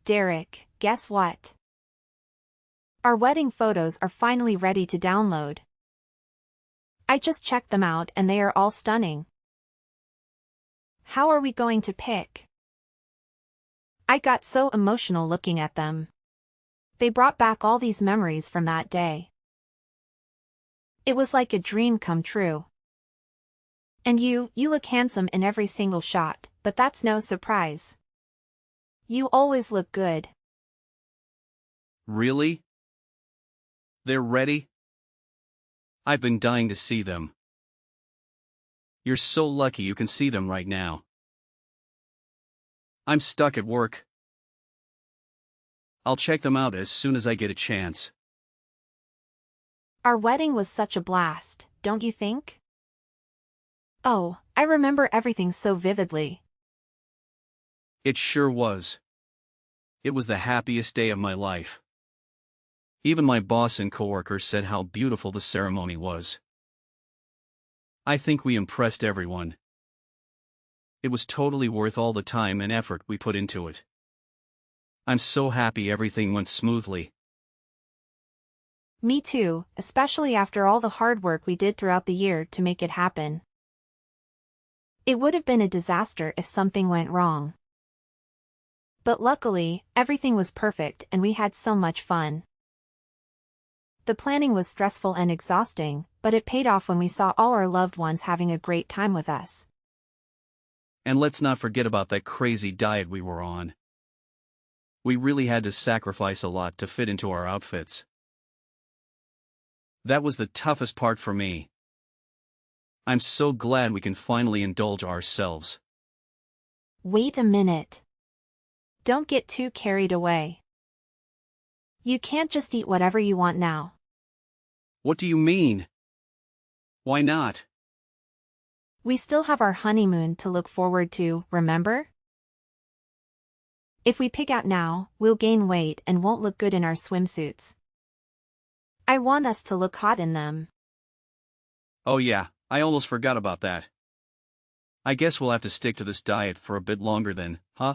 Derek, guess what? Our wedding photos are finally ready to download. I just checked them out and they are all stunning. How are we going to pick? I got so emotional looking at them. They brought back all these memories from that day. It was like a dream come true. And you look handsome in every single shot, but that's no surprise. You always look good. Really? They're ready? I've been dying to see them. You're so lucky you can see them right now. I'm stuck at work. I'll check them out as soon as I get a chance. Our wedding was such a blast, don't you think? Oh, I remember everything so vividly. It sure was. It was the happiest day of my life. Even my boss and coworkers said how beautiful the ceremony was. I think we impressed everyone. It was totally worth all the time and effort we put into it. I'm so happy everything went smoothly. Me too, especially after all the hard work we did throughout the year to make it happen. It would have been a disaster if something went wrong. But luckily, everything was perfect and we had so much fun. The planning was stressful and exhausting, but it paid off when we saw all our loved ones having a great time with us. And let's not forget about that crazy diet we were on. We really had to sacrifice a lot to fit into our outfits. That was the toughest part for me. I'm so glad we can finally indulge ourselves. Wait a minute. Don't get too carried away. You can't just eat whatever you want now. What do you mean? Why not? We still have our honeymoon to look forward to, remember? If we pig out now, we'll gain weight and won't look good in our swimsuits. I want us to look hot in them. Oh yeah, I almost forgot about that. I guess we'll have to stick to this diet for a bit longer then, huh?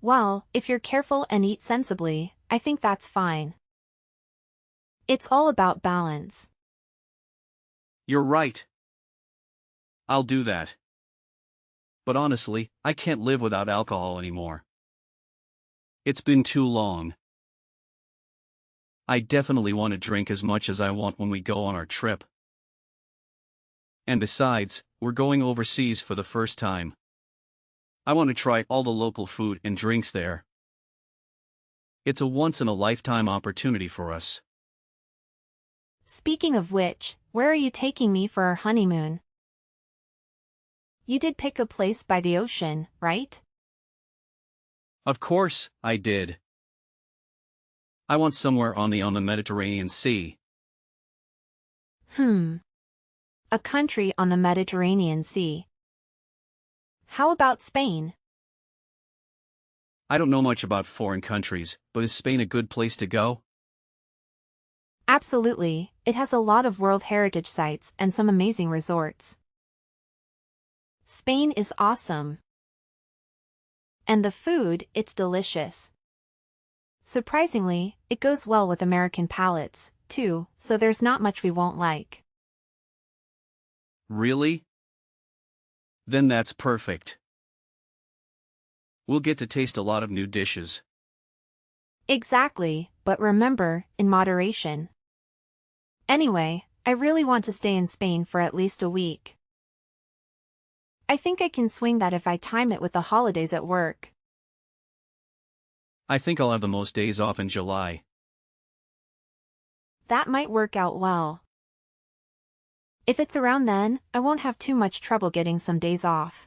Well, if you're careful and eat sensibly, I think that's fine. It's all about balance. You're right. I'll do that. But honestly, I can't live without alcohol anymore. It's been too long. I definitely want to drink as much as I want when we go on our trip. And besides, we're going overseas for the first time. I want to try all the local food and drinks there. It's a once-in-a-lifetime opportunity for us. Speaking of which, where are you taking me for our honeymoon? You did pick a place by the ocean, right? Of course, I did. I want somewhere on the Mediterranean Sea. A country on the Mediterranean Sea. How about Spain? I don't know much about foreign countries, but is Spain a good place to go? Absolutely, it has a lot of World Heritage sites and some amazing resorts. Spain is awesome. And the food, it's delicious. Surprisingly, it goes well with American palates, too, so there's not much we won't like. Really? Then that's perfect. We'll get to taste a lot of new dishes. Exactly, but remember, in moderation. Anyway, I really want to stay in Spain for at least a week. I think I can swing that if I time it with the holidays at work. I think I'll have the most days off in July. That might work out well. If it's around then, I won't have too much trouble getting some days off.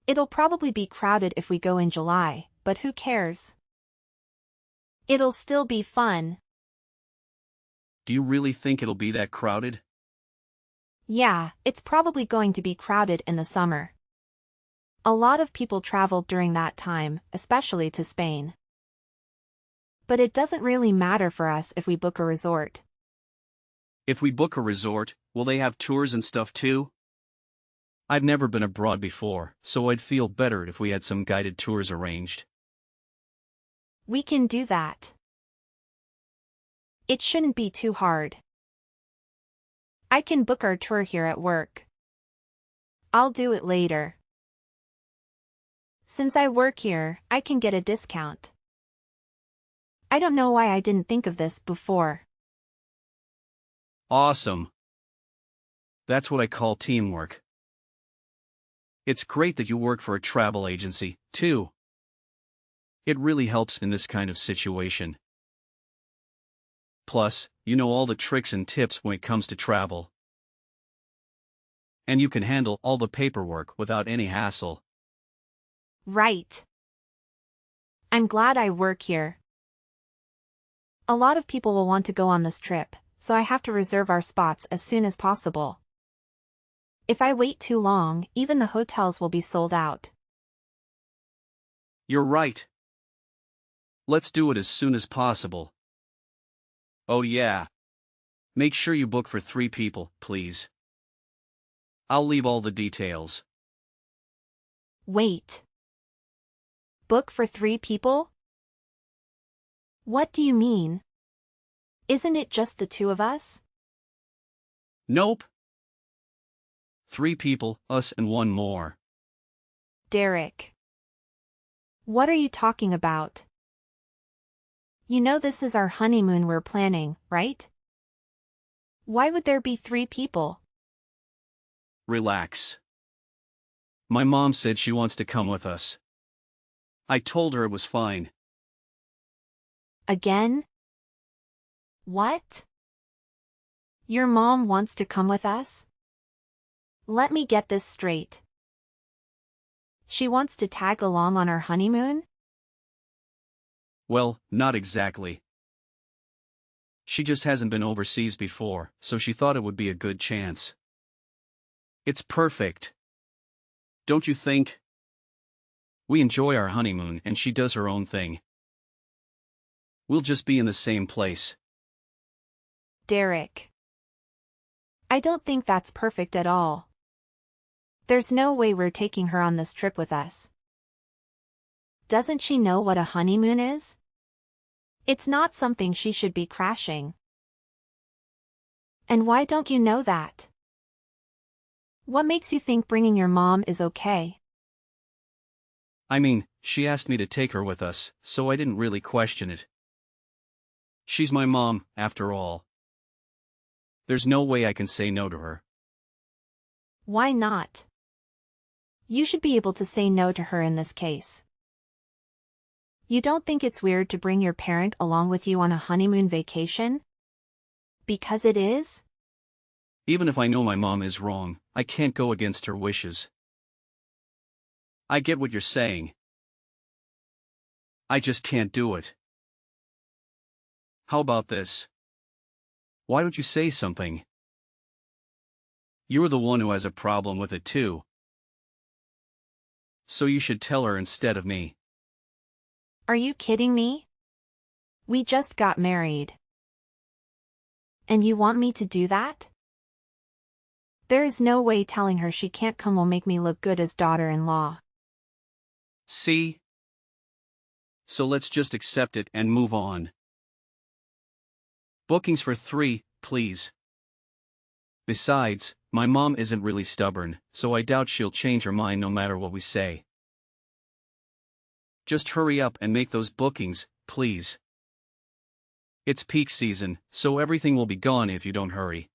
It'll probably be crowded if we go in July, but who cares? It'll still be fun. Do you really think it'll be that crowded? Yeah, it's probably going to be crowded in the summer. A lot of people travel during that time, especially to Spain. But it doesn't really matter for us if we book a resort. If we book a resort, will they have tours and stuff too? I've never been abroad before, so I'd feel better if we had some guided tours arranged. We can do that. It shouldn't be too hard. I can book our tour here at work. I'll do it later. Since I work here, I can get a discount. I don't know why I didn't think of this before. Awesome. That's what I call teamwork. It's great that you work for a travel agency, too. It really helps in this kind of situation. Plus, you know all the tricks and tips when it comes to travel. And you can handle all the paperwork without any hassle. Right. I'm glad I work here. A lot of people will want to go on this trip, so I have to reserve our spots as soon as possible. If I wait too long, even the hotels will be sold out. You're right. Let's do it as soon as possible. Oh yeah. Make sure you book for 3 people, please. I'll leave all the details. Wait. Book for 3 people? What do you mean? Isn't it just the 2 of us? Nope. 3 people, us and 1 more. Derek. What are you talking about? You know this is our honeymoon we're planning, right? Why would there be 3 people? Relax. My mom said she wants to come with us. I told her it was fine. Again? What? Your mom wants to come with us? Let me get this straight. She wants to tag along on our honeymoon? Well, not exactly. She just hasn't been overseas before, so she thought it would be a good chance. It's perfect. Don't you think? We enjoy our honeymoon and she does her own thing. We'll just be in the same place. Derek. I don't think that's perfect at all. There's no way we're taking her on this trip with us. Doesn't she know what a honeymoon is? It's not something she should be crashing. And why don't you know that? What makes you think bringing your mom is okay? I mean, she asked me to take her with us, so I didn't really question it. She's my mom, after all. There's no way I can say no to her. Why not? You should be able to say no to her in this case. You don't think it's weird to bring your parent along with you on a honeymoon vacation? Because it is? Even if I know my mom is wrong, I can't go against her wishes. I get what you're saying. I just can't do it. How about this? Why don't you say something? You're the one who has a problem with it too. So you should tell her instead of me. Are you kidding me? We just got married. And you want me to do that? There is no way telling her she can't come will make me look good as daughter-in-law. See? So let's just accept it and move on. Bookings for 3, please. Besides, my mom isn't really stubborn, so I doubt she'll change her mind no matter what we say. Just hurry up and make those bookings, please. It's peak season, so everything will be gone if you don't hurry.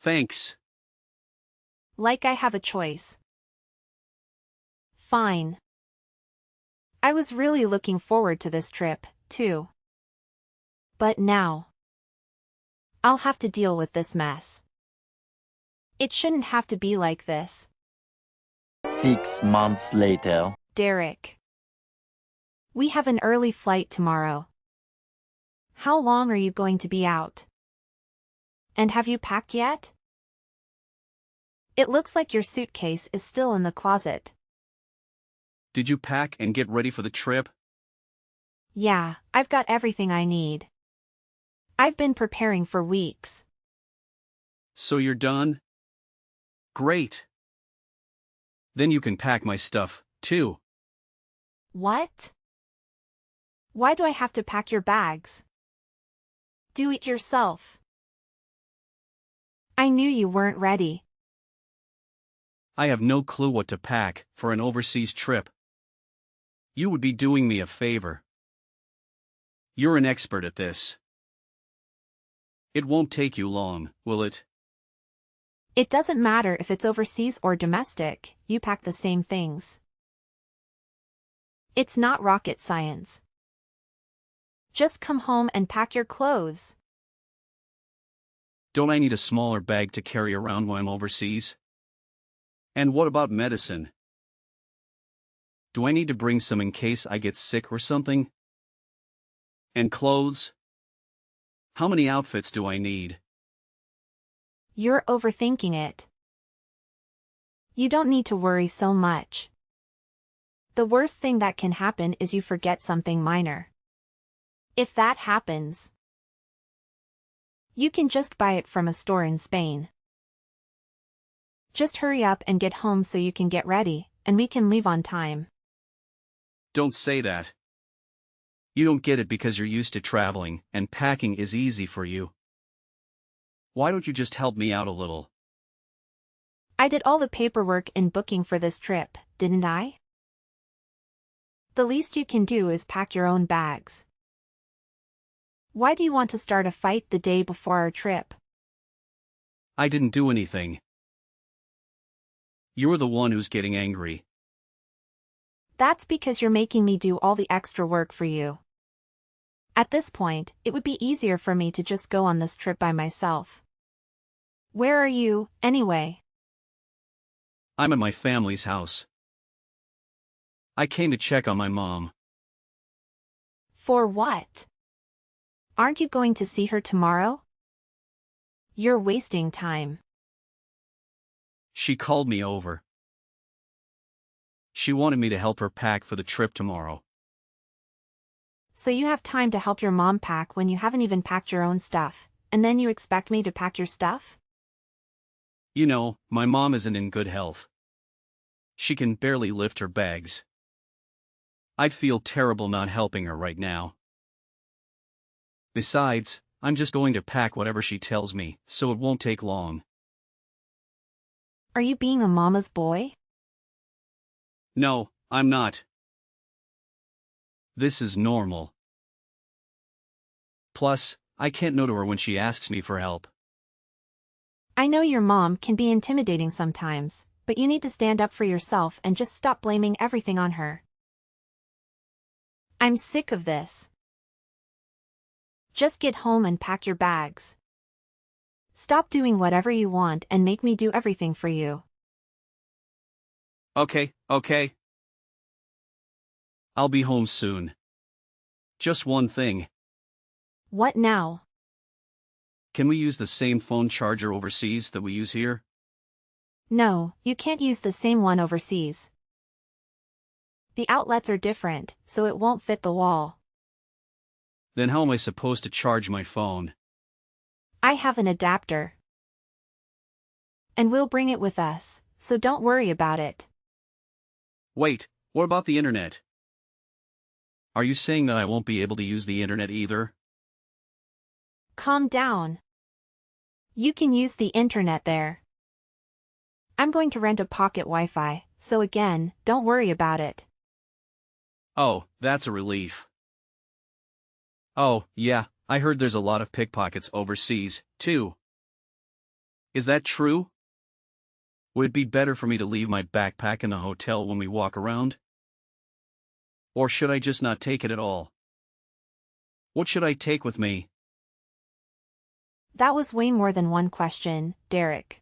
Thanks. Like I have a choice. Fine. I was really looking forward to this trip, too. But now, I'll have to deal with this mess. It shouldn't have to be like this. 6 months later. Derek. We have an early flight tomorrow. How long are you going to be out? And have you packed yet? It looks like your suitcase is still in the closet. Did you pack and get ready for the trip? Yeah, I've got everything I need. I've been preparing for weeks. So you're done? Great. Then you can pack my stuff, too. What? Why do I have to pack your bags? Do it yourself. I knew you weren't ready. I have no clue what to pack for an overseas trip. You would be doing me a favor. You're an expert at this. It won't take you long, will it? It doesn't matter if it's overseas or domestic, you pack the same things. It's not rocket science. Just come home and pack your clothes. Don't I need a smaller bag to carry around when I'm overseas? And what about medicine? Do I need to bring some in case I get sick or something? And clothes? How many outfits do I need? You're overthinking it. You don't need to worry so much. The worst thing that can happen is you forget something minor. If that happens, you can just buy it from a store in Spain. Just hurry up and get home so you can get ready, and we can leave on time. Don't say that. You don't get it because you're used to traveling, and packing is easy for you. Why don't you just help me out a little? I did all the paperwork and booking for this trip, didn't I? The least you can do is pack your own bags. Why do you want to start a fight the day before our trip? I didn't do anything. You're the one who's getting angry. That's because you're making me do all the extra work for you. At this point, it would be easier for me to just go on this trip by myself. Where are you, anyway? I'm at my family's house. I came to check on my mom. For what? Aren't you going to see her tomorrow? You're wasting time. She called me over. She wanted me to help her pack for the trip tomorrow. So you have time to help your mom pack when you haven't even packed your own stuff, and then you expect me to pack your stuff? You know, my mom isn't in good health. She can barely lift her bags. I'd feel terrible not helping her right now. Besides, I'm just going to pack whatever she tells me, so it won't take long. Are you being a mama's boy? No, I'm not. This is normal. Plus, I can't no to her when she asks me for help. I know your mom can be intimidating sometimes, but you need to stand up for yourself and just stop blaming everything on her. I'm sick of this. Just get home and pack your bags. Stop doing whatever you want and make me do everything for you. Okay. I'll be home soon. Just one thing. What now? Can we use the same phone charger overseas that we use here? No, you can't use the same one overseas. The outlets are different, so it won't fit the wall. Then how am I supposed to charge my phone? I have an adapter. And we'll bring it with us, so don't worry about it. Wait, what about the internet? Are you saying that I won't be able to use the internet either? Calm down. You can use the internet there. I'm going to rent a pocket Wi-Fi, so again, don't worry about it. Oh, that's a relief. Oh, yeah, I heard there's a lot of pickpockets overseas, too. Is that true? Would it be better for me to leave my backpack in the hotel when we walk around? Or should I just not take it at all? What should I take with me? That was way more than one question, Derek.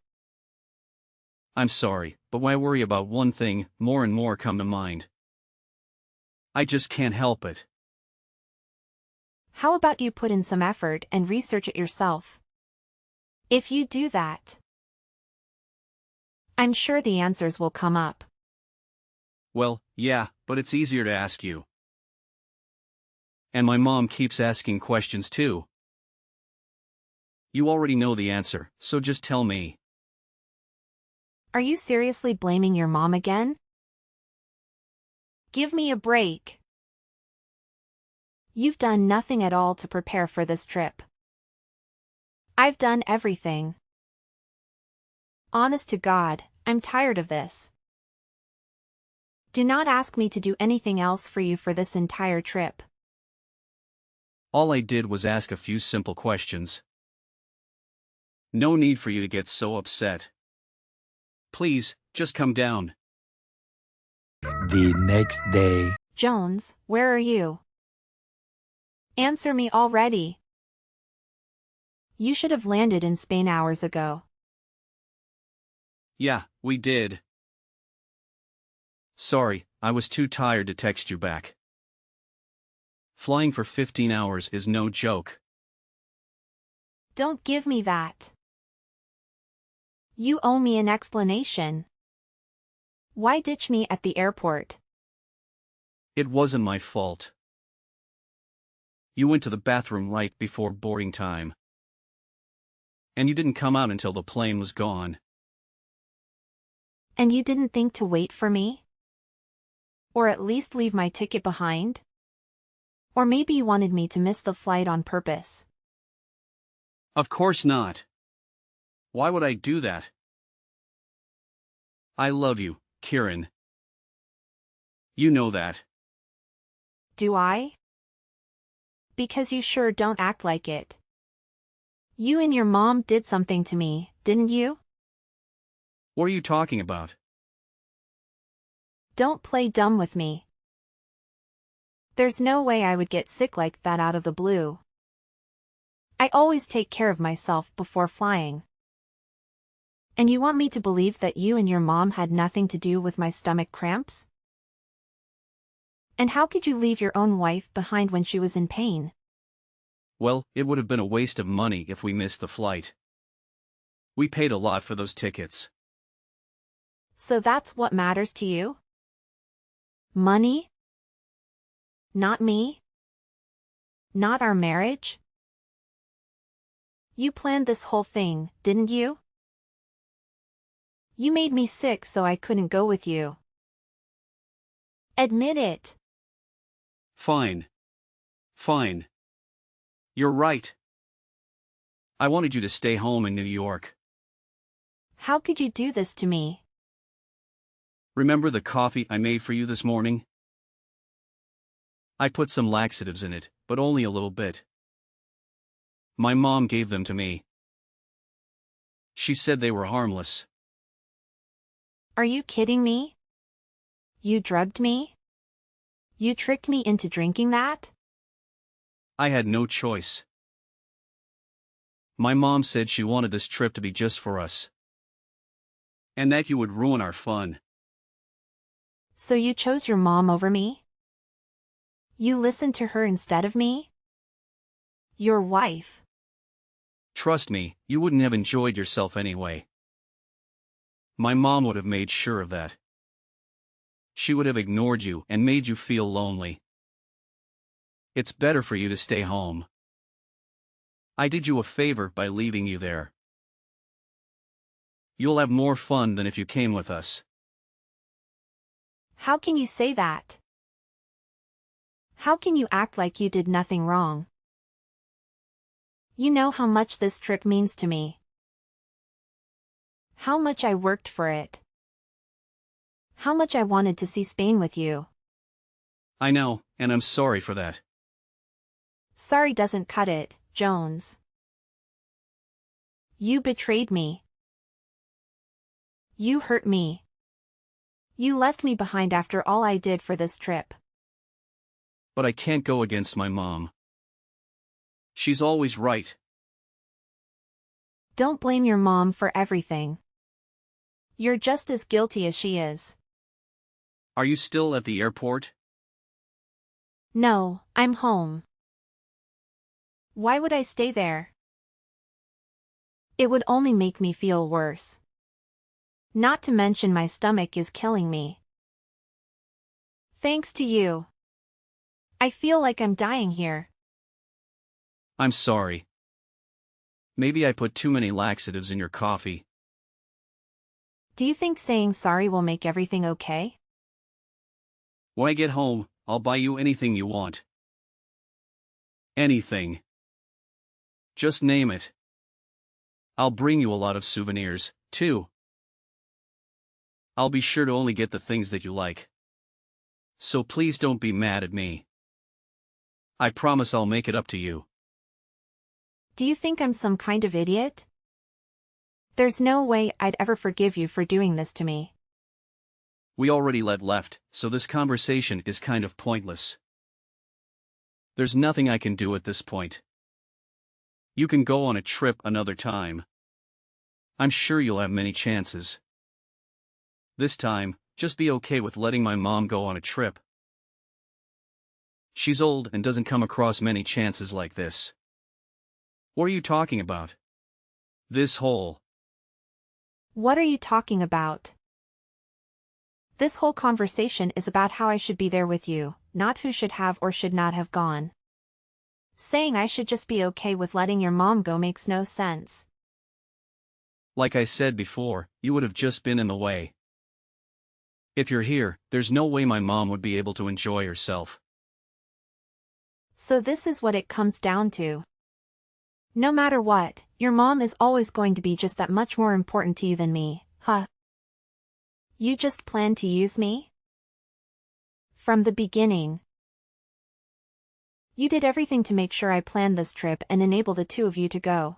I'm sorry, but when I worry about one thing, more and more come to mind. I just can't help it. How about you put in some effort and research it yourself? If you do that, I'm sure the answers will come up. Well, yeah, but it's easier to ask you. And my mom keeps asking questions too. You already know the answer, so just tell me. Are you seriously blaming your mom again? Give me a break. You've done nothing at all to prepare for this trip. I've done everything. Honest to God, I'm tired of this. Do not ask me to do anything else for you for this entire trip. All I did was ask a few simple questions. No need for you to get so upset. Please, just come down. The next day. Jones, where are you? Answer me already. You should have landed in Spain hours ago. Yeah, we did. Sorry, I was too tired to text you back. Flying for 15 hours is no joke. Don't give me that. You owe me an explanation. Why ditch me at the airport? It wasn't my fault. You went to the bathroom right before boarding time. And you didn't come out until the plane was gone. And you didn't think to wait for me? Or at least leave my ticket behind? Or maybe you wanted me to miss the flight on purpose. Of course not. Why would I do that? I love you, Kieran. You know that. Do I? Because you sure don't act like it. You and your mom did something to me, didn't you? What are you talking about? Don't play dumb with me. There's no way I would get sick like that out of the blue. I always take care of myself before flying. And you want me to believe that you and your mom had nothing to do with my stomach cramps? And how could you leave your own wife behind when she was in pain? Well, it would have been a waste of money if we missed the flight. We paid a lot for those tickets. So that's what matters to you? Money? Not me? Not our marriage? You planned this whole thing, didn't you? You made me sick so I couldn't go with you. Admit it. Fine. Fine. You're right. I wanted you to stay home in New York. How could you do this to me? Remember the coffee I made for you this morning? I put some laxatives in it, but only a little bit. My mom gave them to me. She said they were harmless. Are you kidding me? You drugged me? You tricked me into drinking that? I had no choice. My mom said she wanted this trip to be just for us. And that you would ruin our fun. So you chose your mom over me? You listened to her instead of me? Your wife. Trust me, you wouldn't have enjoyed yourself anyway. My mom would have made sure of that. She would have ignored you and made you feel lonely. It's better for you to stay home. I did you a favor by leaving you there. You'll have more fun than if you came with us. How can you say that? How can you act like you did nothing wrong? You know how much this trip means to me. How much I worked for it. How much I wanted to see Spain with you. I know, and I'm sorry for that. Sorry doesn't cut it, Jones. You betrayed me. You hurt me. You left me behind after all I did for this trip. But I can't go against my mom. She's always right. Don't blame your mom for everything. You're just as guilty as she is. Are you still at the airport? No, I'm home. Why would I stay there? It would only make me feel worse. Not to mention my stomach is killing me. Thanks to you. I feel like I'm dying here. I'm sorry. Maybe I put too many laxatives in your coffee. Do you think saying sorry will make everything okay? When I get home, I'll buy you anything you want. Anything. Just name it. I'll bring you a lot of souvenirs, too. I'll be sure to only get the things that you like. So please don't be mad at me. I promise I'll make it up to you. Do you think I'm some kind of idiot? There's no way I'd ever forgive you for doing this to me. We already left, so this conversation is kind of pointless. There's nothing I can do at this point. You can go on a trip another time. I'm sure you'll have many chances. This time, just be okay with letting my mom go on a trip. She's old and doesn't come across many chances like this. What are you talking about? This whole. What are you talking about? This whole conversation is about how I should be there with you, not who should have or should not have gone. Saying I should just be okay with letting your mom go makes no sense. Like I said before, you would have just been in the way. If you're here, there's no way my mom would be able to enjoy herself. So this is what it comes down to. No matter what, your mom is always going to be just that much more important to you than me, huh? You just plan to use me? From the beginning. You did everything to make sure I planned this trip and enable the two of you to go.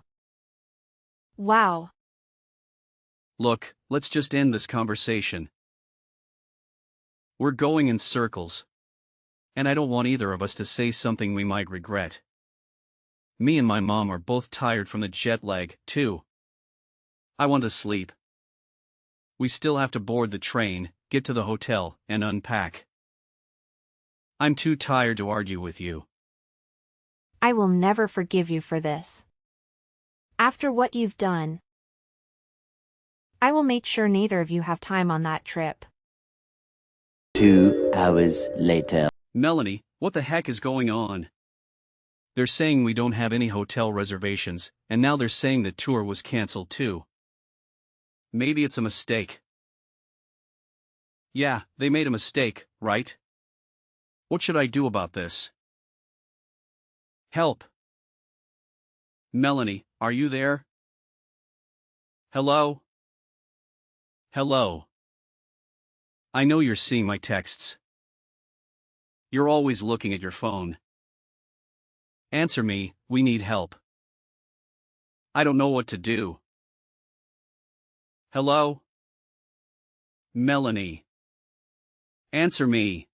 Wow. Look, let's just end this conversation. We're going in circles. And I don't want either of us to say something we might regret. Me and my mom are both tired from the jet lag, too. I want to sleep. We still have to board the train, get to the hotel, and unpack. I'm too tired to argue with you. I will never forgive you for this. After what you've done, I will make sure neither of you have time on that trip. 2 hours later. Melanie, what the heck is going on? They're saying we don't have any hotel reservations, and now they're saying the tour was cancelled too. Maybe it's a mistake. Yeah, they made a mistake, right? What should I do about this? Help. Melanie, are you there? Hello? Hello. I know you're seeing my texts. You're always looking at your phone. Answer me, we need help. I don't know what to do. Hello? Melanie. Answer me.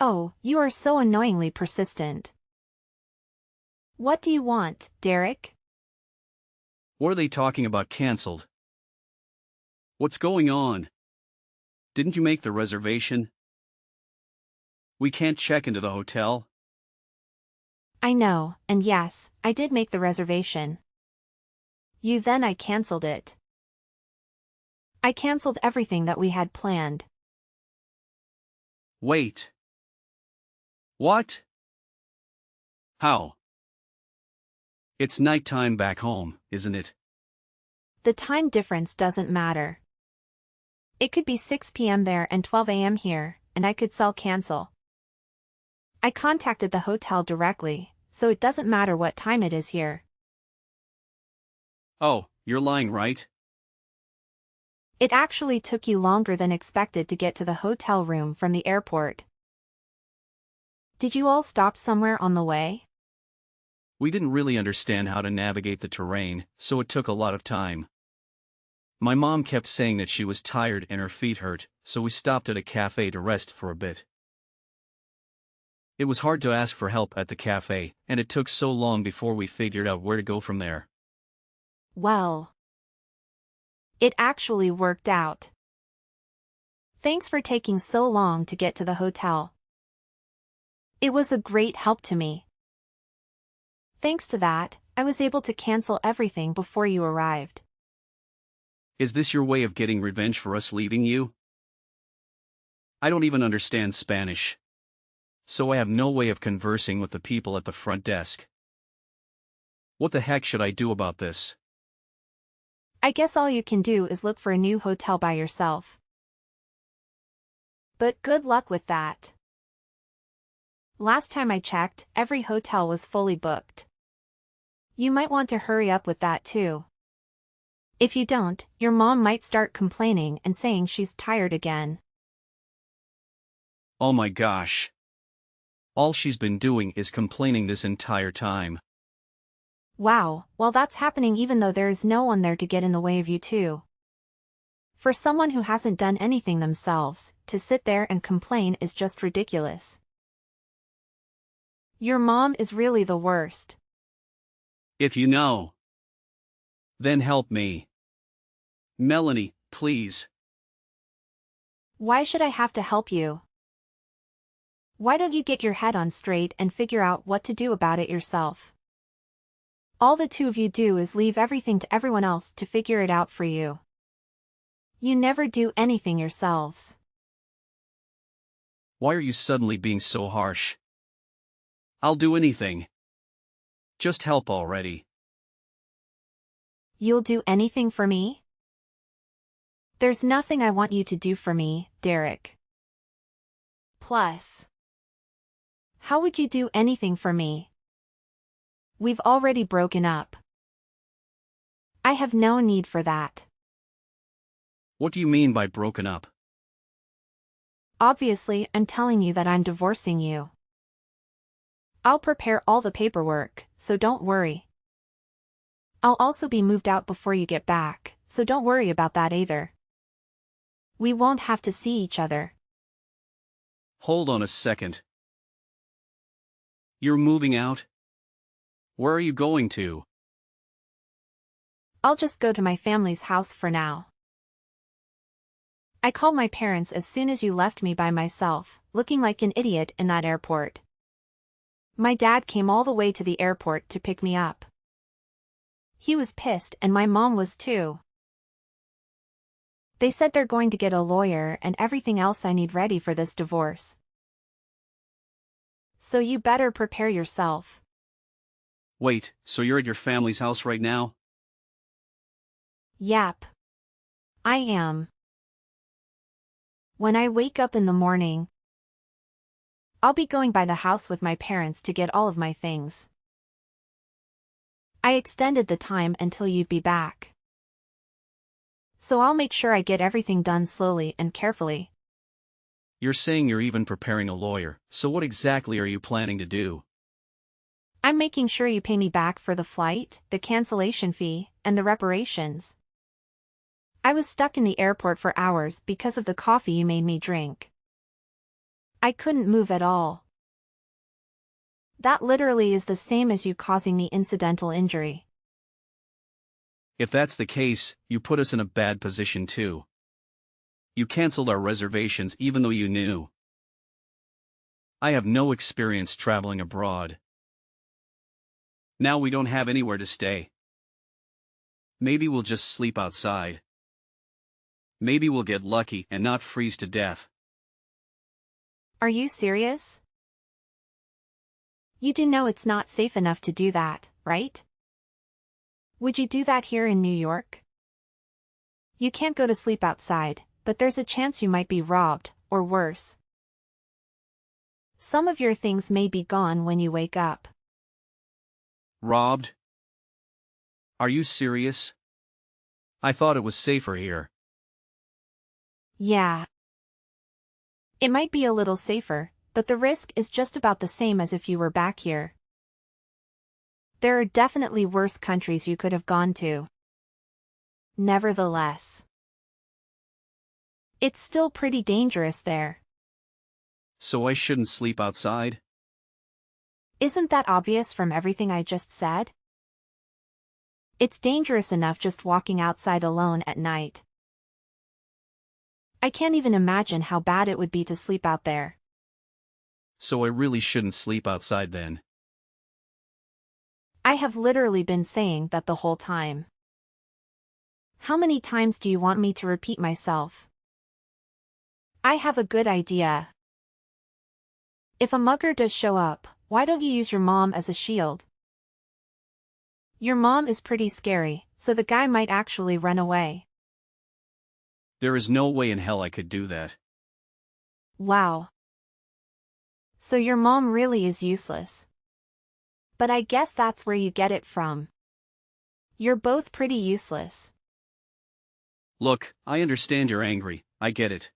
Oh, you are so annoyingly persistent. What do you want, Derek? What are they talking about cancelled? What's going on? Didn't you make the reservation? We can't check into the hotel. I know, and yes, I did make the reservation. Then I cancelled it. I cancelled everything that we had planned. Wait. What? How? It's nighttime back home, isn't it? The time difference doesn't matter. It could be 6 p.m. there and 12 a.m. here, and I could cancel. I contacted the hotel directly, so it doesn't matter what time it is here. Oh, you're lying, right? It actually took you longer than expected to get to the hotel room from the airport. Did you all stop somewhere on the way? We didn't really understand how to navigate the terrain, so it took a lot of time. My mom kept saying that she was tired and her feet hurt, so we stopped at a cafe to rest for a bit. It was hard to ask for help at the cafe, and it took so long before we figured out where to go from there. Well, it actually worked out. Thanks for taking so long to get to the hotel. It was a great help to me. Thanks to that, I was able to cancel everything before you arrived. Is this your way of getting revenge for us leaving you? I don't even understand Spanish. So I have no way of conversing with the people at the front desk. What the heck should I do about this? I guess all you can do is look for a new hotel by yourself. But good luck with that. Last time I checked, every hotel was fully booked. You might want to hurry up with that too. If you don't, your mom might start complaining and saying she's tired again. Oh my gosh. All she's been doing is complaining this entire time. Wow, well that's happening even though there is no one there to get in the way of you too. For someone who hasn't done anything themselves, to sit there and complain is just ridiculous. Your mom is really the worst. If you know, then help me. Melanie, please. Why should I have to help you? Why don't you get your head on straight and figure out what to do about it yourself? All the two of you do is leave everything to everyone else to figure it out for you. You never do anything yourselves. Why are you suddenly being so harsh? I'll do anything. Just help already. You'll do anything for me? There's nothing I want you to do for me, Derek. Plus, how would you do anything for me? We've already broken up. I have no need for that. What do you mean by broken up? Obviously, I'm telling you that I'm divorcing you. I'll prepare all the paperwork, so don't worry. I'll also be moved out before you get back, so don't worry about that either. We won't have to see each other. Hold on a second. You're moving out? Where are you going to? I'll just go to my family's house for now. I called my parents as soon as you left me by myself, looking like an idiot in that airport. My dad came all the way to the airport to pick me up. He was pissed and my mom was too. They said they're going to get a lawyer and everything else I need ready for this divorce. So you better prepare yourself. Wait, so you're at your family's house right now? Yep. I am. When I wake up in the morning, I'll be going by the house with my parents to get all of my things. I extended the time until you'd be back. So I'll make sure I get everything done slowly and carefully. You're saying you're even preparing a lawyer, so what exactly are you planning to do? I'm making sure you pay me back for the flight, the cancellation fee, and the reparations. I was stuck in the airport for hours because of the coffee you made me drink. I couldn't move at all. That literally is the same as you causing me incidental injury. If that's the case, you put us in a bad position too. You canceled our reservations even though you knew. I have no experience traveling abroad. Now we don't have anywhere to stay. Maybe we'll just sleep outside. Maybe we'll get lucky and not freeze to death. Are you serious? You do know it's not safe enough to do that, right? Would you do that here in New York? You can't go to sleep outside, but there's a chance you might be robbed, or worse. Some of your things may be gone when you wake up. Robbed? Are you serious? I thought it was safer here. Yeah. It might be a little safer, but the risk is just about the same as if you were back here. There are definitely worse countries you could have gone to. Nevertheless, it's still pretty dangerous there. So I shouldn't sleep outside? Isn't that obvious from everything I just said? It's dangerous enough just walking outside alone at night. I can't even imagine how bad it would be to sleep out there. So I really shouldn't sleep outside then. I have literally been saying that the whole time. How many times do you want me to repeat myself? I have a good idea. If a mugger does show up, why don't you use your mom as a shield? Your mom is pretty scary, so the guy might actually run away. There is no way in hell I could do that. Wow. So your mom really is useless. But I guess that's where you get it from. You're both pretty useless. Look, I understand you're angry, I get it.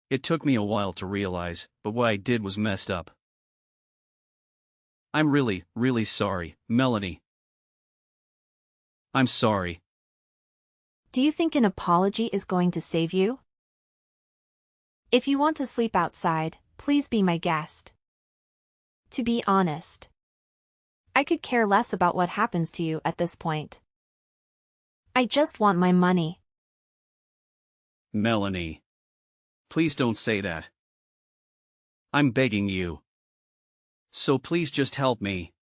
It took me a while to realize, but what I did was messed up. I'm really, really sorry, Melanie. I'm sorry. Do you think an apology is going to save you? If you want to sleep outside, please be my guest. To be honest, I could care less about what happens to you at this point. I just want my money. Melanie. Please don't say that. I'm begging you. So please just help me.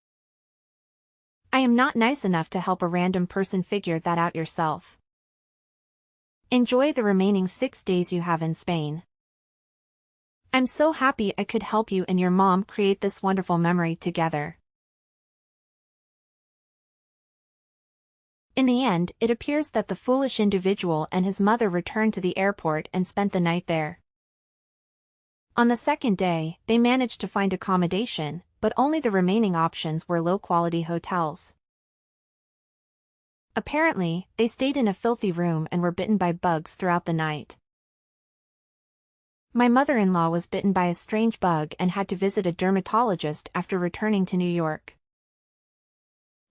I am not nice enough to help a random person figure that out yourself. Enjoy the remaining 6 days you have in Spain. I'm so happy I could help you and your mom create this wonderful memory together. In the end, it appears that the foolish individual and his mother returned to the airport and spent the night there. On the second day, they managed to find accommodation, but only the remaining options were low-quality hotels. Apparently, they stayed in a filthy room and were bitten by bugs throughout the night. My mother-in-law was bitten by a strange bug and had to visit a dermatologist after returning to New York.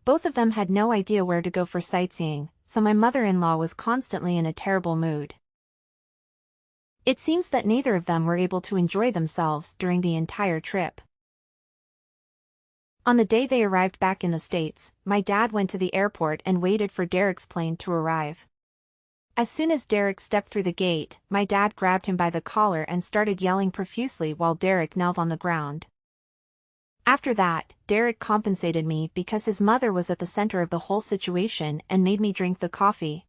Both of them had no idea where to go for sightseeing, so my mother-in-law was constantly in a terrible mood. It seems that neither of them were able to enjoy themselves during the entire trip. On the day they arrived back in the States, my dad went to the airport and waited for Derek's plane to arrive. As soon as Derek stepped through the gate, my dad grabbed him by the collar and started yelling profusely while Derek knelt on the ground. After that, Derek compensated me because his mother was at the center of the whole situation and made me drink the coffee.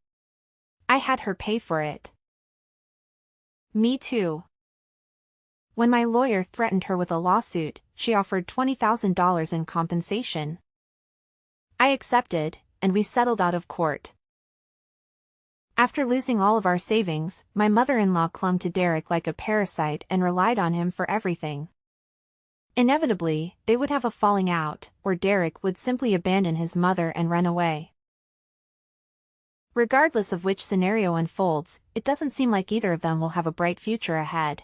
I had her pay for it. Me too. When my lawyer threatened her with a lawsuit, she offered $20,000 in compensation. I accepted, and we settled out of court. After losing all of our savings, my mother-in-law clung to Derek like a parasite and relied on him for everything. Inevitably, they would have a falling out, or Derek would simply abandon his mother and run away. Regardless of which scenario unfolds, it doesn't seem like either of them will have a bright future ahead.